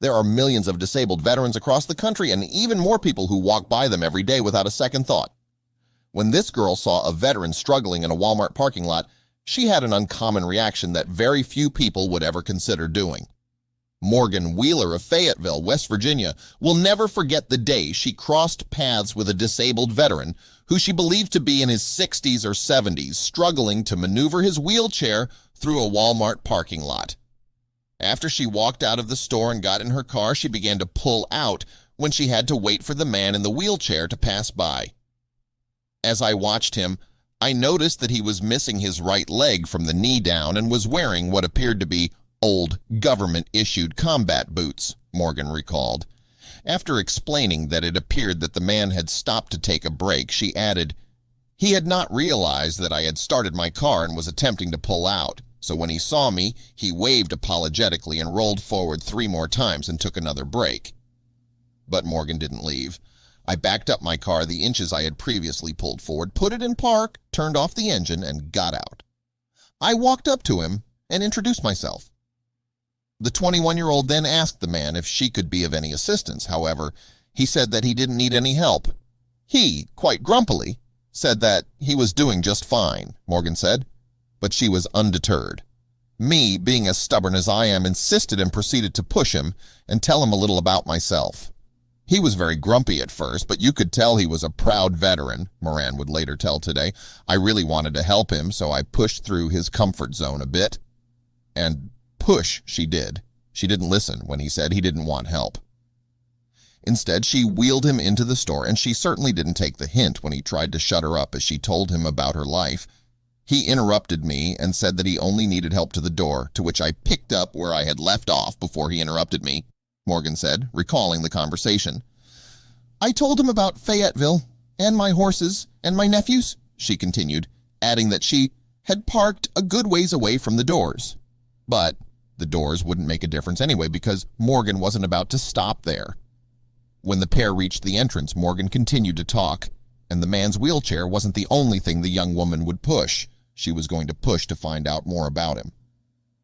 There are millions of disabled veterans across the country and even more people who walk by them every day without a second thought. When this girl saw a veteran struggling in a Walmart parking lot, she had an uncommon reaction that very few people would ever consider doing. Morgan Wheeler of Fayetteville, West Virginia, will never forget the day she crossed paths with a disabled veteran who she believed to be in his 60s or 70s, struggling to maneuver his wheelchair through a Walmart parking lot. After she walked out of the store and got in her car, she began to pull out when she had to wait for the man in the wheelchair to pass by. As I watched him, I noticed that he was missing his right leg from the knee down and was wearing what appeared to be old government-issued combat boots, Morgan recalled. After explaining that it appeared that the man had stopped to take a break, she added, "He had not realized that I had started my car and was attempting to pull out, so when he saw me, he waved apologetically and rolled forward 3 more times and took another break." But Morgan didn't leave. I backed up my car the inches I had previously pulled forward, put it in park, turned off the engine, and got out. I walked up to him and introduced myself. The 21-year-old then asked the man if she could be of any assistance. However, he said that he didn't need any help. He, quite grumpily, said that he was doing just fine, Morgan said, but she was undeterred. Me, being as stubborn as I am, insisted and proceeded to push him and tell him a little about myself. He was very grumpy at first, but you could tell he was a proud veteran, Moran would later tell Today. I really wanted to help him, so I pushed through his comfort zone a bit. And push she did. She didn't listen when he said he didn't want help. Instead, she wheeled him into the store, and she certainly didn't take the hint when he tried to shut her up as she told him about her life. He interrupted me and said that he only needed help to the door, to which I picked up where I had left off before he interrupted me, Morgan said, recalling the conversation. I told him about Fayetteville and my horses and my nephews, she continued, adding that she had parked a good ways away from the doors. But the doors wouldn't make a difference anyway because Morgan wasn't about to stop there. When the pair reached the entrance, Morgan continued to talk, and the man's wheelchair wasn't the only thing the young woman would push. She was going to push to find out more about him.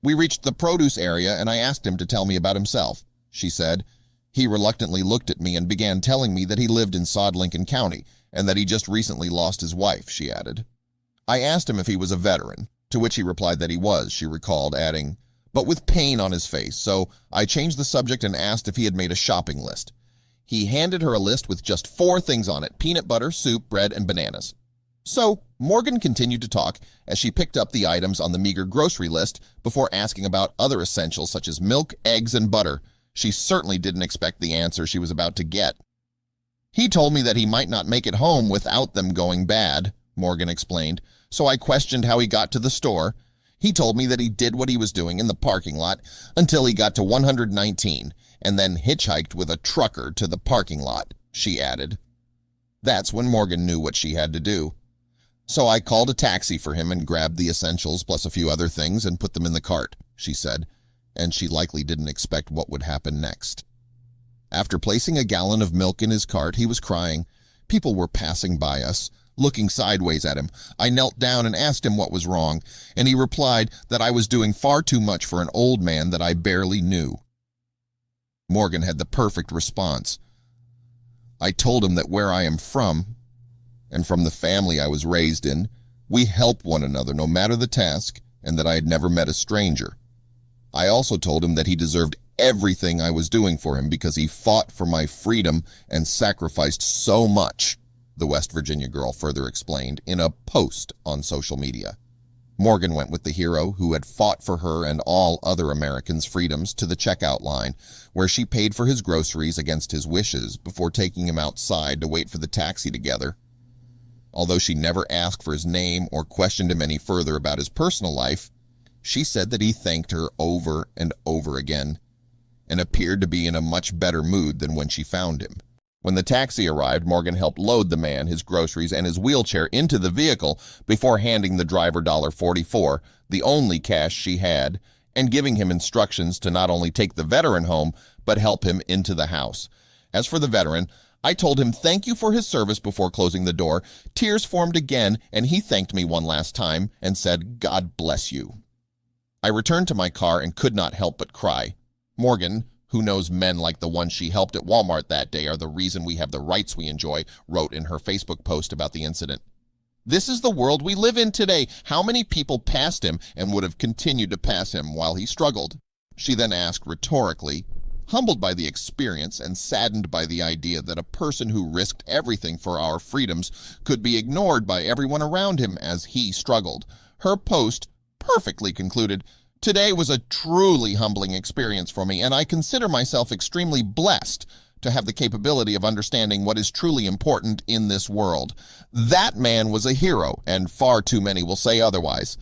We reached the produce area, and I asked him to tell me about himself, she said. He reluctantly looked at me and began telling me that he lived in Sod Lincoln County and that he just recently lost his wife, she added. I asked him if he was a veteran, to which he replied that he was, she recalled, adding, but with pain on his face, so I changed the subject and asked if he had made a shopping list. He handed her a list with just 4 things on it: peanut butter, soup, bread, and bananas. So Morgan continued to talk as she picked up the items on the meager grocery list before asking about other essentials such as milk, eggs, and butter. She certainly didn't expect the answer she was about to get. He told me that he might not make it home without them going bad, Morgan explained, so I questioned how he got to the store. He told me that he did what he was doing in the parking lot until he got to 119 and then hitchhiked with a trucker to the parking lot, she added. That's when Morgan knew what she had to do. So I called a taxi for him and grabbed the essentials plus a few other things and put them in the cart, she said, and she likely didn't expect what would happen next. After placing a gallon of milk in his cart, he was crying. People were passing by us, looking sideways at him. I knelt down and asked him what was wrong, and he replied that I was doing far too much for an old man that I barely knew. Morgan had the perfect response. I told him that where I am from, and from the family I was raised in, we help one another no matter the task, and that I had never met a stranger. I also told him that he deserved everything I was doing for him because he fought for my freedom and sacrificed so much, the West Virginia girl further explained in a post on social media. Morgan went with the hero who had fought for her and all other Americans' freedoms to the checkout line, where she paid for his groceries against his wishes before taking him outside to wait for the taxi together. Although she never asked for his name or questioned him any further about his personal life, she said that he thanked her over and over again and appeared to be in a much better mood than when she found him. When the taxi arrived, Morgan helped load the man, his groceries, and his wheelchair into the vehicle before handing the driver $44, the only cash she had, and giving him instructions to not only take the veteran home, but help him into the house. As for the veteran, I told him thank you for his service before closing the door. Tears formed again, and he thanked me one last time and said, God bless you. I returned to my car and could not help but cry. Morgan, Who knows men like the one she helped at Walmart that day are the reason we have the rights we enjoy, wrote in her Facebook post about the incident. This is the world we live in today. How many people passed him and would have continued to pass him while he struggled? She then asked rhetorically, humbled by the experience and saddened by the idea that a person who risked everything for our freedoms could be ignored by everyone around him as he struggled. Her post perfectly concluded, "Today was a truly humbling experience for me, and I consider myself extremely blessed to have the capability of understanding what is truly important in this world." That man was a hero, and far too many will say otherwise.